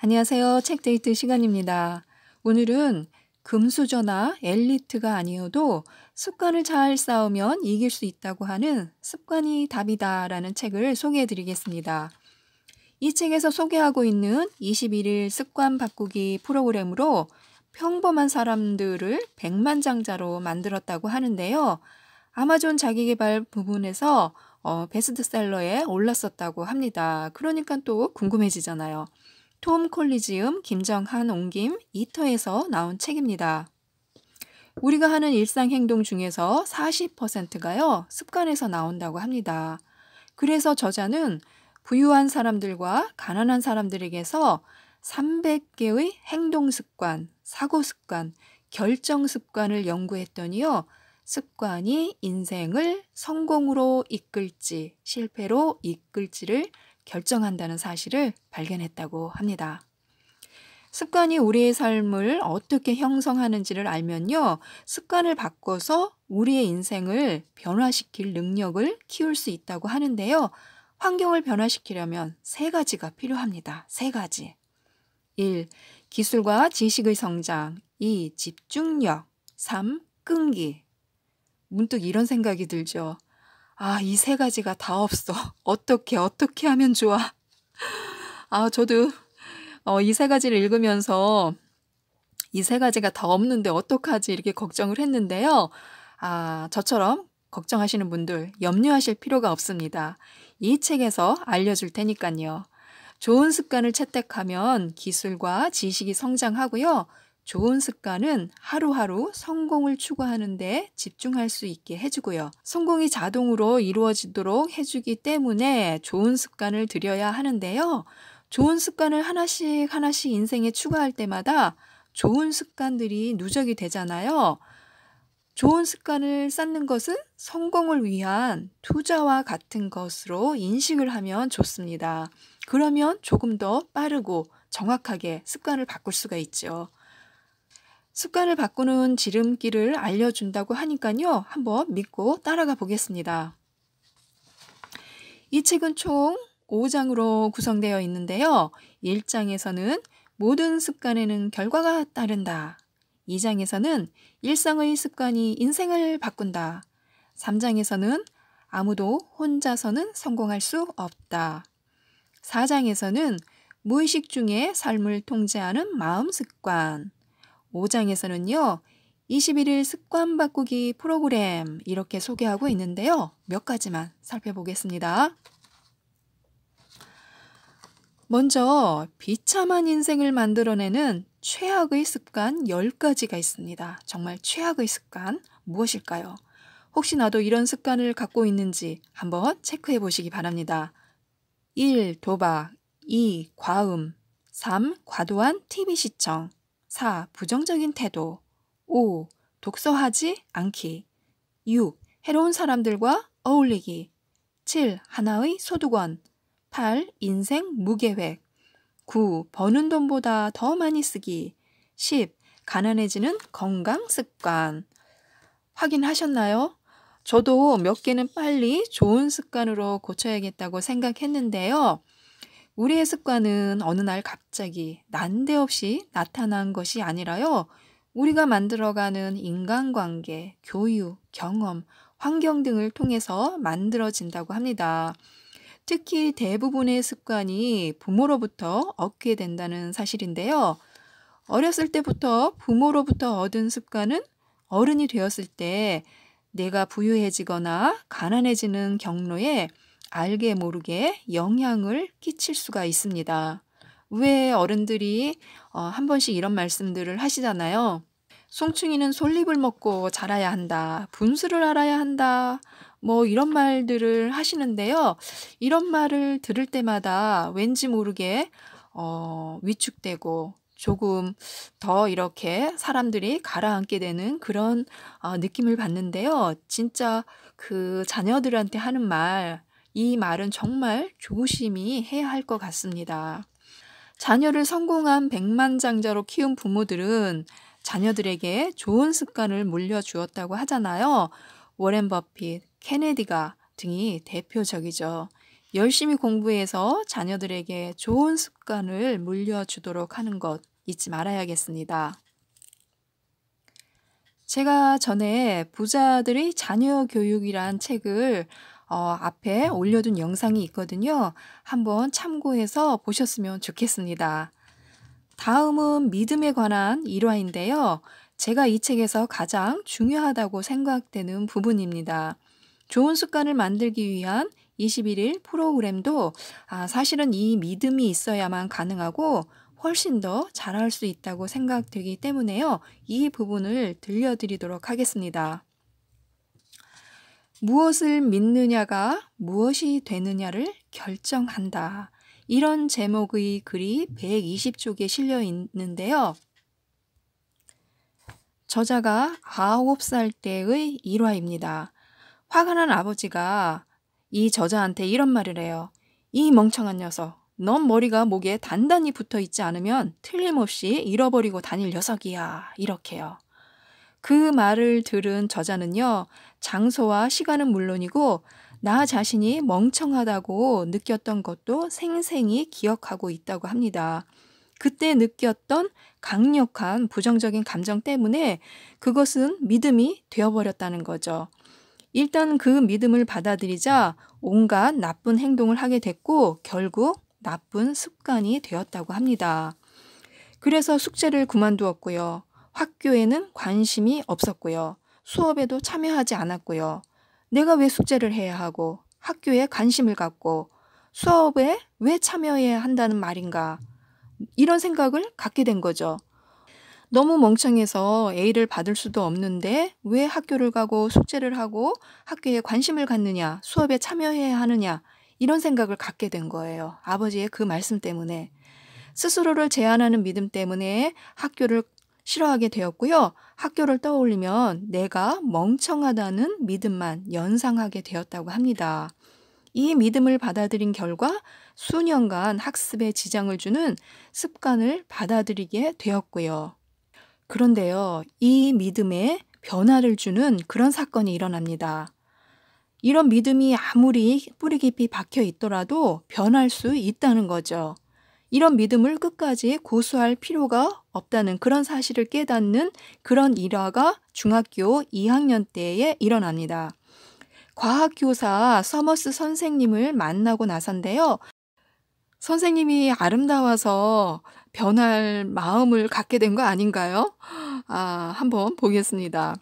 안녕하세요. 책데이트 시간입니다. 오늘은 금수저나 엘리트가 아니어도 습관을 잘 쌓으면 이길 수 있다고 하는 습관이 답이다라는 책을 소개해 드리겠습니다. 이 책에서 소개하고 있는 21일 습관 바꾸기 프로그램으로 평범한 사람들을 백만장자로 만들었다고 하는데요. 아마존 자기계발 부분에서 베스트셀러에 올랐었다고 합니다. 그러니까 또 궁금해지잖아요. 톰 콜리지움, 김정한 옮김, 이터에서 나온 책입니다. 우리가 하는 일상 행동 중에서 40%가요, 습관에서 나온다고 합니다. 그래서 저자는 부유한 사람들과 가난한 사람들에게서 300개의 행동 습관, 사고 습관, 결정 습관을 연구했더니요, 습관이 인생을 성공으로 이끌지, 실패로 이끌지를 결정한다는 사실을 발견했다고 합니다. 습관이 우리의 삶을 어떻게 형성하는지를 알면요, 습관을 바꿔서 우리의 인생을 변화시킬 능력을 키울 수 있다고 하는데요. 환경을 변화시키려면 3가지가 필요합니다. 3가지. 1. 기술과 지식의 성장. 2. 집중력. 3. 끈기. 문득 이런 생각이 들죠. 이 3가지가 다 없어. 어떻게 하면 좋아? 저도 이 3가지를 읽으면서 이 3가지가 다 없는데 어떡하지 이렇게 걱정을 했는데요. 저처럼 걱정하시는 분들 염려하실 필요가 없습니다. 이 책에서 알려줄 테니까요. 좋은 습관을 채택하면 기술과 지식이 성장하고요. 좋은 습관은 하루하루 성공을 추구하는 데 집중할 수 있게 해주고요. 성공이 자동으로 이루어지도록 해주기 때문에 좋은 습관을 들여야 하는데요. 좋은 습관을 하나씩 인생에 추가할 때마다 좋은 습관들이 누적이 되잖아요. 좋은 습관을 쌓는 것은 성공을 위한 투자와 같은 것으로 인식을 하면 좋습니다. 그러면 조금 더 빠르고 정확하게 습관을 바꿀 수가 있죠. 습관을 바꾸는 지름길을 알려준다고 하니까요. 한번 믿고 따라가 보겠습니다. 이 책은 총 5장으로 구성되어 있는데요. 1장에서는 모든 습관에는 결과가 따른다. 2장에서는 일상의 습관이 인생을 바꾼다. 3장에서는 아무도 혼자서는 성공할 수 없다. 4장에서는 무의식 중에 삶을 통제하는 마음 습관. 5장에서는요, 21일 습관 바꾸기 프로그램 이렇게 소개하고 있는데요. 몇 가지만 살펴보겠습니다. 먼저 비참한 인생을 만들어내는 최악의 습관 10가지가 있습니다. 정말 최악의 습관 무엇일까요? 혹시 나도 이런 습관을 갖고 있는지 한번 체크해 보시기 바랍니다. 1. 도박. 2. 과음. 3. 과도한 TV 시청. 4. 부정적인 태도. 5. 독서하지 않기. 6. 해로운 사람들과 어울리기. 7. 하나의 소득원. 8. 인생 무계획. 9. 버는 돈보다 더 많이 쓰기. 10. 가난해지는 건강 습관. 확인하셨나요? 저도 몇 개는 빨리 좋은 습관으로 고쳐야겠다고 생각했는데요. 우리의 습관은 어느 날 갑자기 난데없이 나타난 것이 아니라요. 우리가 만들어가는 인간관계, 교육, 경험, 환경 등을 통해서 만들어진다고 합니다. 특히 대부분의 습관이 부모로부터 얻게 된다는 사실인데요. 어렸을 때부터 부모로부터 얻은 습관은 어른이 되었을 때 내가 부유해지거나 가난해지는 경로에 알게 모르게 영향을 끼칠 수가 있습니다. 왜 어른들이 한 번씩 이런 말씀들을 하시잖아요. 송충이는 솔잎을 먹고 자라야 한다. 분수를 알아야 한다. 이런 말들을 하시는데요. 이런 말을 들을 때마다 왠지 모르게 위축되고 조금 더 이렇게 사람들이 가라앉게 되는 그런 느낌을 받는데요. 진짜 그 자녀들한테 하는 말, 이 말은 정말 조심히 해야 할 것 같습니다. 자녀를 성공한 백만장자로 키운 부모들은 자녀들에게 좋은 습관을 물려주었다고 하잖아요. 워렌 버핏, 케네디가 등이 대표적이죠. 열심히 공부해서 자녀들에게 좋은 습관을 물려주도록 하는 것 잊지 말아야겠습니다. 제가 전에 부자들의 자녀 교육이란 책을 앞에 올려둔 영상이 있거든요. 한번 참고해서 보셨으면 좋겠습니다. 다음은 믿음에 관한 일화인데요. 제가 이 책에서 가장 중요하다고 생각되는 부분입니다. 좋은 습관을 만들기 위한 21일 프로그램도 사실은 이 믿음이 있어야만 가능하고 훨씬 더 잘할 수 있다고 생각되기 때문에요. 이 부분을 들려드리도록 하겠습니다. 무엇을 믿느냐가 무엇이 되느냐를 결정한다. 이런 제목의 글이 120쪽에 실려 있는데요. 저자가 9살 때의 일화입니다. 화가 난 아버지가 이 저자한테 이런 말을 해요. 이 멍청한 녀석, 넌 머리가 목에 단단히 붙어 있지 않으면 틀림없이 잃어버리고 다닐 녀석이야. 이렇게요. 그 말을 들은 저자는요, 장소와 시간은 물론이고 나 자신이 멍청하다고 느꼈던 것도 생생히 기억하고 있다고 합니다. 그때 느꼈던 강력한 부정적인 감정 때문에 그것은 믿음이 되어버렸다는 거죠. 일단 그 믿음을 받아들이자 온갖 나쁜 행동을 하게 됐고 결국 나쁜 습관이 되었다고 합니다. 그래서 숙제를 그만두었고요. 학교에는 관심이 없었고요. 수업에도 참여하지 않았고요. 내가 왜 숙제를 해야 하고 학교에 관심을 갖고 수업에 왜 참여해야 한다는 말인가? 이런 생각을 갖게 된 거죠. 너무 멍청해서 A를 받을 수도 없는데 왜 학교를 가고 숙제를 하고 학교에 관심을 갖느냐, 수업에 참여해야 하느냐 이런 생각을 갖게 된 거예요. 아버지의 그 말씀 때문에. 스스로를 제한하는 믿음 때문에 학교를 싫어하게 되었고요. 학교를 떠올리면 내가 멍청하다는 믿음만 연상하게 되었다고 합니다. 이 믿음을 받아들인 결과 수년간 학습에 지장을 주는 습관을 받아들이게 되었고요. 그런데요, 이 믿음에 변화를 주는 그런 사건이 일어납니다. 이런 믿음이 아무리 뿌리 깊이 박혀 있더라도 변할 수 있다는 거죠. 이런 믿음을 끝까지 고수할 필요가 없다는 그런 사실을 깨닫는 그런 일화가 중학교 2학년 때에 일어납니다. 과학교사 서머스 선생님을 만나고 나선데요. 선생님이 아름다워서 변할 마음을 갖게 된 거 아닌가요? 한번 보겠습니다.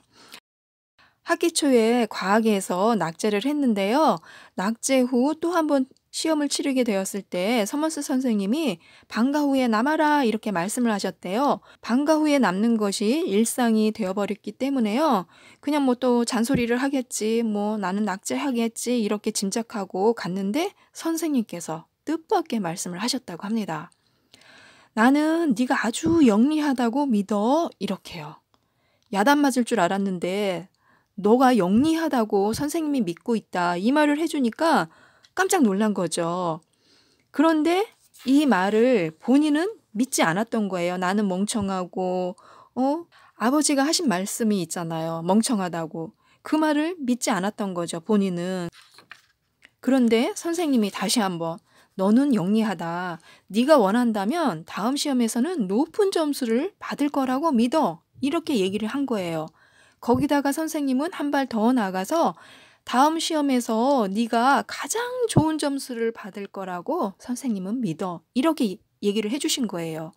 학기 초에 과학에서 낙제를 했는데요. 낙제 후 또 한 번 시험을 치르게 되었을 때 서머스 선생님이 방과 후에 남아라 이렇게 말씀을 하셨대요. 방과 후에 남는 것이 일상이 되어버렸기 때문에요. 그냥 뭐 또 잔소리를 하겠지, 뭐 나는 낙제하겠지 이렇게 짐작하고 갔는데 선생님께서 뜻밖의 말씀을 하셨다고 합니다. 나는 네가 아주 영리하다고 믿어 이렇게요. 야단 맞을 줄 알았는데 너가 영리하다고 선생님이 믿고 있다 이 말을 해주니까 깜짝 놀란 거죠. 그런데 이 말을 본인은 믿지 않았던 거예요. 나는 멍청하고 아버지가 하신 말씀이 있잖아요. 멍청하다고. 그 말을 믿지 않았던 거죠. 본인은. 그런데 선생님이 다시 한번 너는 영리하다. 네가 원한다면 다음 시험에서는 높은 점수를 받을 거라고 믿어. 이렇게 얘기를 한 거예요. 거기다가 선생님은 한 발 더 나가서 다음 시험에서 네가 가장 좋은 점수를 받을 거라고 선생님은 믿어. 이렇게 얘기를 해주신 거예요.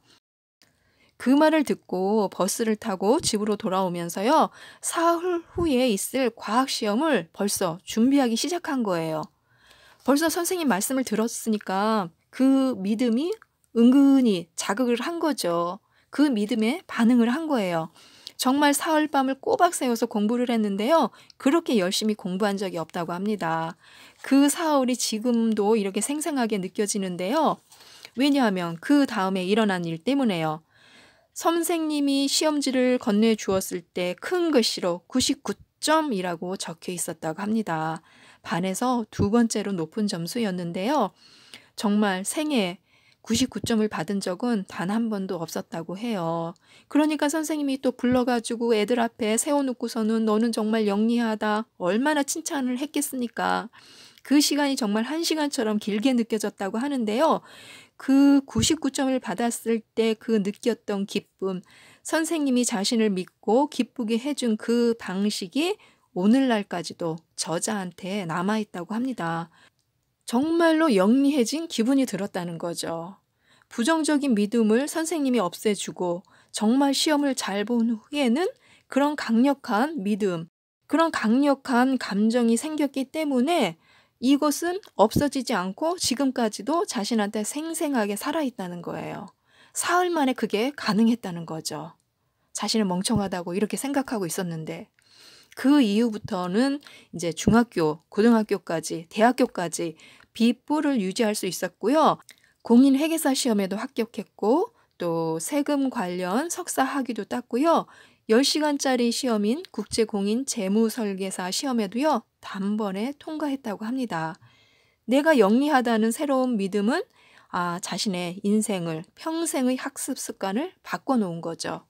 그 말을 듣고 버스를 타고 집으로 돌아오면서요. 사흘 후에 있을 과학시험을 벌써 준비하기 시작한 거예요. 벌써 선생님 말씀을 들었으니까 그 믿음이 은근히 자극을 한 거죠. 그 믿음에 반응을 한 거예요. 정말 사흘 밤을 꼬박 새워서 공부를 했는데요. 그렇게 열심히 공부한 적이 없다고 합니다. 그 사흘이 지금도 이렇게 생생하게 느껴지는데요. 왜냐하면 그 다음에 일어난 일 때문에요. 선생님이 시험지를 건네주었을 때 큰 글씨로 99점이라고 적혀 있었다고 합니다. 반에서 두 번째로 높은 점수였는데요. 정말 생애 99점을 받은 적은 단 한 번도 없었다고 해요. 그러니까 선생님이 또 불러가지고 애들 앞에 세워놓고서는 너는 정말 영리하다. 얼마나 칭찬을 했겠습니까? 그 시간이 정말 1시간처럼 길게 느껴졌다고 하는데요. 그 99점을 받았을 때 그 느꼈던 기쁨, 선생님이 자신을 믿고 기쁘게 해준 그 방식이 오늘날까지도 저자한테 남아있다고 합니다. 정말로 영리해진 기분이 들었다는 거죠. 부정적인 믿음을 선생님이 없애주고 정말 시험을 잘 본 후에는 그런 강력한 믿음, 그런 강력한 감정이 생겼기 때문에 이것은 없어지지 않고 지금까지도 자신한테 생생하게 살아있다는 거예요. 사흘 만에 그게 가능했다는 거죠. 자신을 멍청하다고 이렇게 생각하고 있었는데 그 이후부터는 이제 중학교, 고등학교까지, 대학교까지 B뿔을 유지할 수 있었고요. 공인회계사 시험에도 합격했고 또 세금 관련 석사 학위도 땄고요. 10시간짜리 시험인 국제공인재무설계사 시험에도요. 단번에 통과했다고 합니다. 내가 영리하다는 새로운 믿음은 자신의 인생을, 평생의 학습 습관을 바꿔놓은 거죠.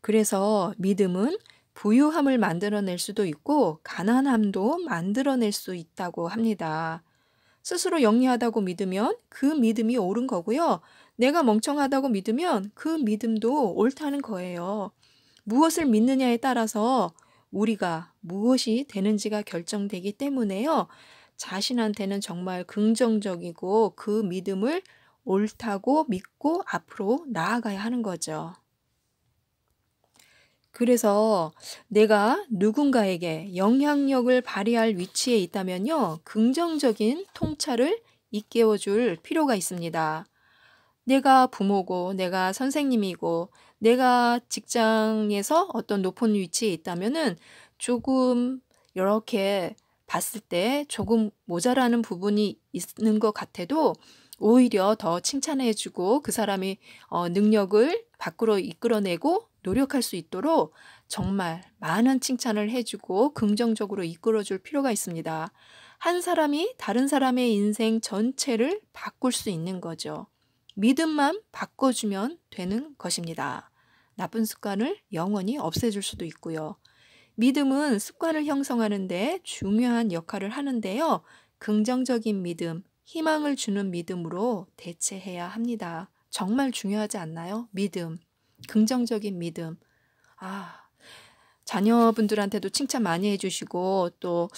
그래서 믿음은 부유함을 만들어낼 수도 있고 가난함도 만들어낼 수 있다고 합니다. 스스로 영리하다고 믿으면 그 믿음이 옳은 거고요. 내가 멍청하다고 믿으면 그 믿음도 옳다는 거예요. 무엇을 믿느냐에 따라서 우리가 무엇이 되는지가 결정되기 때문에요. 자신한테는 정말 긍정적이고 그 믿음을 옳다고 믿고 앞으로 나아가야 하는 거죠. 그래서 내가 누군가에게 영향력을 발휘할 위치에 있다면요. 긍정적인 통찰을 일깨워줄 필요가 있습니다. 내가 부모고, 내가 선생님이고, 내가 직장에서 어떤 높은 위치에 있다면은 조금 이렇게 봤을 때 조금 모자라는 부분이 있는 것 같아도 오히려 더 칭찬해주고 그 사람이 능력을 밖으로 이끌어내고 노력할 수 있도록 정말 많은 칭찬을 해주고 긍정적으로 이끌어줄 필요가 있습니다. 한 사람이 다른 사람의 인생 전체를 바꿀 수 있는 거죠. 믿음만 바꿔주면 되는 것입니다. 나쁜 습관을 영원히 없애줄 수도 있고요. 믿음은 습관을 형성하는 데 중요한 역할을 하는데요. 긍정적인 믿음, 희망을 주는 믿음으로 대체해야 합니다. 정말 중요하지 않나요? 믿음, 긍정적인 믿음. 자녀분들한테도 칭찬 많이 해주시고 또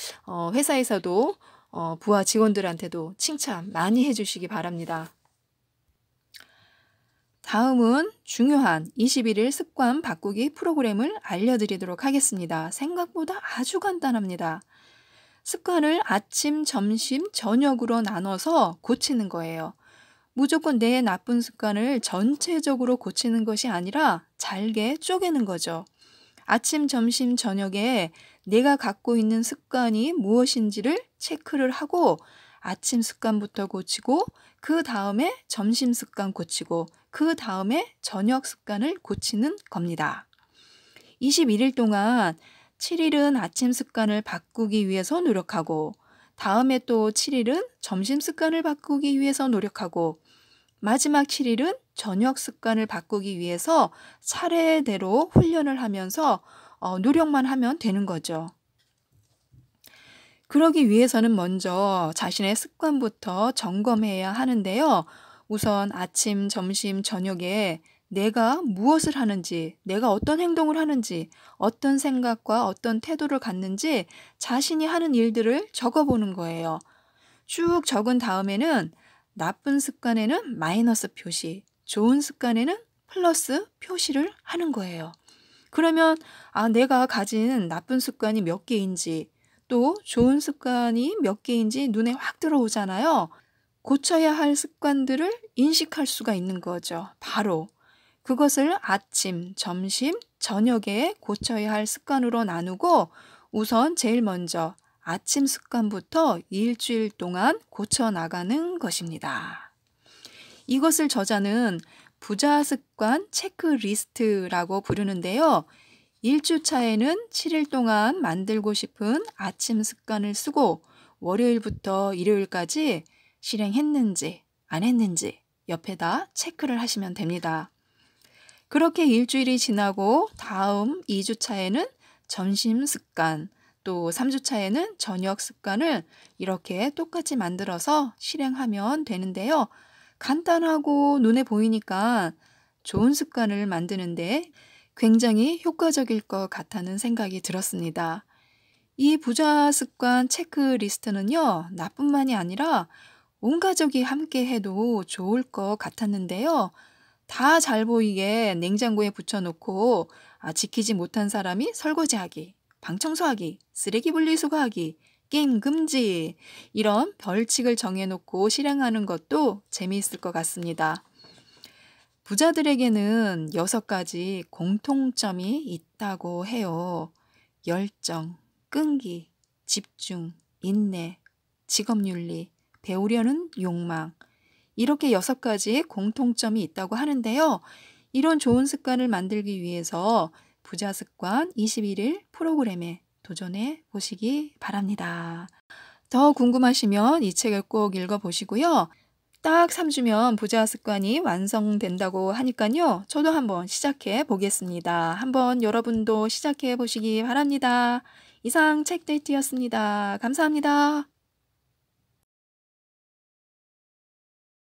회사에서도 부하 직원들한테도 칭찬 많이 해주시기 바랍니다. 다음은 중요한 21일 습관 바꾸기 프로그램을 알려드리도록 하겠습니다. 생각보다 아주 간단합니다. 습관을 아침, 점심, 저녁으로 나눠서 고치는 거예요. 무조건 내 나쁜 습관을 전체적으로 고치는 것이 아니라 잘게 쪼개는 거죠. 아침, 점심, 저녁에 내가 갖고 있는 습관이 무엇인지를 체크를 하고 아침 습관부터 고치고 그 다음에 점심 습관 고치고 그 다음에 저녁 습관을 고치는 겁니다. 21일 동안 7일은 아침 습관을 바꾸기 위해서 노력하고 다음에 또 7일은 점심 습관을 바꾸기 위해서 노력하고 마지막 7일은 저녁 습관을 바꾸기 위해서 차례대로 훈련을 하면서 노력만 하면 되는 거죠. 그러기 위해서는 먼저 자신의 습관부터 점검해야 하는데요. 우선 아침, 점심, 저녁에 내가 무엇을 하는지, 내가 어떤 행동을 하는지, 어떤 생각과 어떤 태도를 갖는지 자신이 하는 일들을 적어보는 거예요. 쭉 적은 다음에는 나쁜 습관에는 마이너스 표시, 좋은 습관에는 플러스 표시를 하는 거예요. 그러면 내가 가진 나쁜 습관이 몇 개인지 또 좋은 습관이 몇 개인지 눈에 확 들어오잖아요. 고쳐야 할 습관들을 인식할 수가 있는 거죠. 바로 그것을 아침, 점심, 저녁에 고쳐야 할 습관으로 나누고 우선 제일 먼저 아침 습관부터 일주일 동안 고쳐 나가는 것입니다. 이것을 저자는 부자 습관 체크리스트라고 부르는데요. 1주차에는 7일 동안 만들고 싶은 아침 습관을 쓰고 월요일부터 일요일까지 실행했는지 안 했는지 옆에다 체크를 하시면 됩니다. 그렇게 일주일이 지나고 다음 2주차에는 점심 습관, 또 3주차에는 저녁 습관을 이렇게 똑같이 만들어서 실행하면 되는데요. 간단하고 눈에 보이니까 좋은 습관을 만드는데 굉장히 효과적일 것 같다는 생각이 들었습니다. 이 부자 습관 체크리스트는요, 나뿐만이 아니라 온 가족이 함께 해도 좋을 것 같았는데요. 다 잘 보이게 냉장고에 붙여놓고 지키지 못한 사람이 설거지하기, 방 청소하기, 쓰레기 분리수거하기, 게임 금지 이런 벌칙을 정해놓고 실행하는 것도 재미있을 것 같습니다. 부자들에게는 6가지 공통점이 있다고 해요. 열정, 끈기, 집중, 인내, 직업윤리, 배우려는 욕망. 이렇게 6가지 공통점이 있다고 하는데요. 이런 좋은 습관을 만들기 위해서 부자 습관 21일 프로그램에 도전해 보시기 바랍니다. 더 궁금하시면 이 책을 꼭 읽어보시고요. 딱 3주면 부자 습관이 완성된다고 하니까요. 저도 한번 시작해 보겠습니다. 한번 여러분도 시작해 보시기 바랍니다. 이상 책데이트였습니다. 감사합니다.